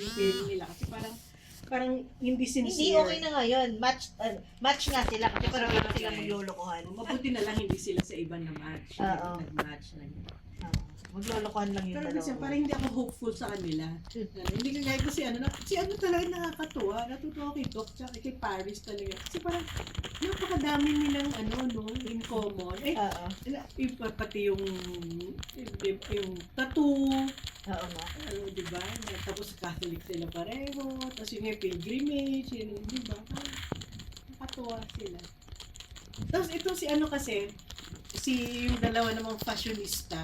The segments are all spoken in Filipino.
yung feeling nila. Kasi parang hindi Hindi, sincere. okay na ngayon. Match nga sila kasi parang wala sila maglulukuhan. Mabuti na lang hindi sila sa iba na match. Oo. Nag-match na yun. Maglulukuhan lang yung Pero dalawa. kasi parang hindi ako hopeful sa kanila. Hindi ko gaya ko si ano talaga nakakatuwa. Natutuwa kay Doc tsaka kay Paris talaga. Kasi parang napakadami nilang in common. Oo. Pati yung tattoo. Oo nga. Diba? Tapos Catholic sila pareho. Tapos yung pilgrimage. Yun, diba? Parang nakakatuwa sila. Tapos ito si kasi, yung dalawa namang fashionista.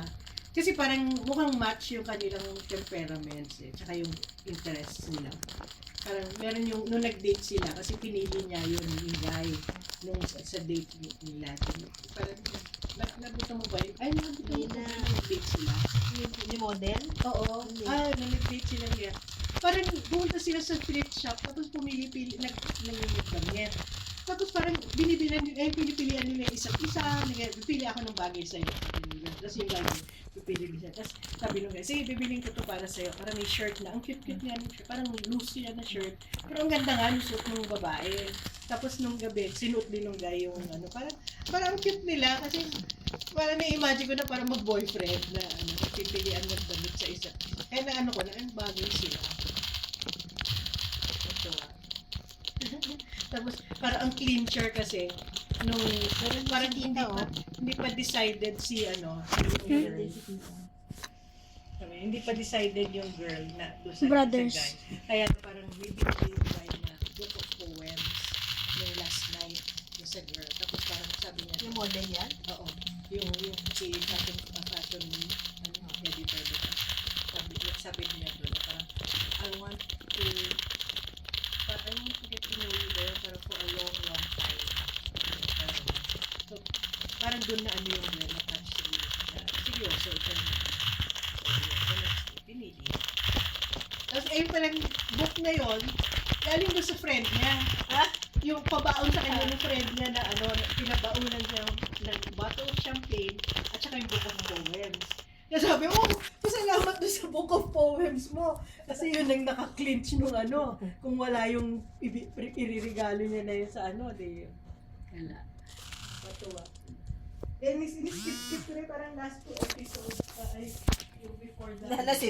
Kasi parang mukhang match yung kanilang temperaments tsaka yung interests nila. Parang meron nung nag-date sila kasi pinili niya yung guy nung sa date nila. Parang, nabuta mo ba yun? Ay, nabuta mo ba yun? Nag-date sila? Yung model? Oo. Nung nag-date sila niya. Parang pumunta sila sa thrift shop tapos pumili-pili, nag-damit. Tapos parang pinipilian nila isa't isa. Pipili ako ng bagay sa'yo. Tapos yung bagay, pipili siya. Tapos sabi nung guy, sige, bibiling ko to para sa'yo. Para may shirt na. Ang cute-cute nga ng shirt. Parang loose yan na shirt. Pero ang ganda nga, suot ng babae. Tapos nung gabi, sinuot din nung guy yung parang ang cute nila. Kasi parang na-imagine ko na parang mag-boyfriend na pipilian ng damit sa isa. Kaya na ang bagay sila. Ito Tapos parang ang clincher kasi nung parang hindi pa decided si girl. Hindi pa decided yung girl na doon sa Brothers. guy. Kaya parang bibigay yung guy na book of poems yung last night yung sa girl. Tapos parang sabi niya, Yung model yan? oo, yung si fashion editor doon. Sabi niya doon na parang I want to get to know you there for a long time. So, parang doon na yung na-touch sila. Seryoso, ito na. So, yun, pinili. Tapos, palang book na yun, galing doon sa friend niya. Yung pabaon sa kanya ng friend niya na pinabaunan siya ng bottle of champagne at saka yung book of poems. Kaya sabi, pasalamat doon sa book of poems mo. Kasi yun ang naka-clinch nung kung wala yung iririgalo niya na yun sa di. Wala. Patuwa. Skip ko rin parang last 2 episodes. Yung before that. Lala si